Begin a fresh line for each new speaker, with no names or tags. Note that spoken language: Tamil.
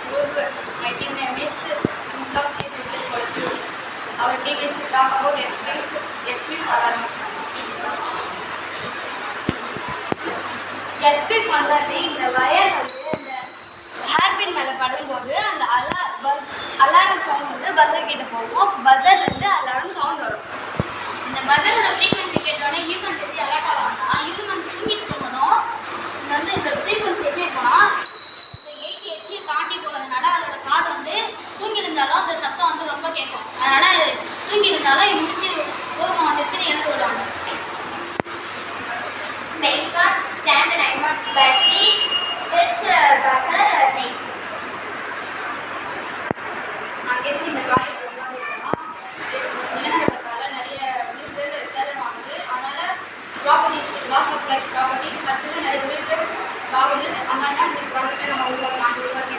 group. My team name is Kings of Seeds, which is Molecule. Our team is to talk about earthquake alarm. Earthquake வந்தாலே இந்த வயர் வந்து இந்த ஹேர்பின் மேலே படும்போது அந்த அலாரம் சவுண்ட் வந்து பஸர் கிட்ட போகும். பஸர்லேருந்து அலாரம் சவுண்ட் வரும். இந்த பஸரோட ஃப்ரீக்வன்சி கேட்டோடனே ஹியூமன்ஸ் எப்படி அலர்ட் ஆவாங்கன்னா, ஹியூமன்ஸ் தூங்கிட்டு இருக்கும்போதும் இங்கே வந்து இந்த ஃப்ரீக்வன்சி எப்படி இருக்குன்னா, இந்த 80 தாண்டி போகிறதுனால அதோட காது வந்து தூங்கியிருந்தாலும் அந்த சத்தம் வந்து ரொம்ப கேட்கும். அதனால் தூங்கியிருந்தாலும் முடிச்சு போகமாக வந்துச்சுன்னு எழுந்து விடுவாங்க.
Main part stand 9 watts battery ஸ்விட்ச் பஸர் நெய்.
அங்கேருந்து இந்த ப்ராஜெக்ட் நிலநடுக்கத்தால் நிறைய உயிர்கள் சேதமாகுது. அதனால் properties loss of life properties அடுத்தது நிறைய உயிர்கள் சாகுது. அதனால தான் இந்த ப்ராஜெக்டை நம்ம உருவாக்கி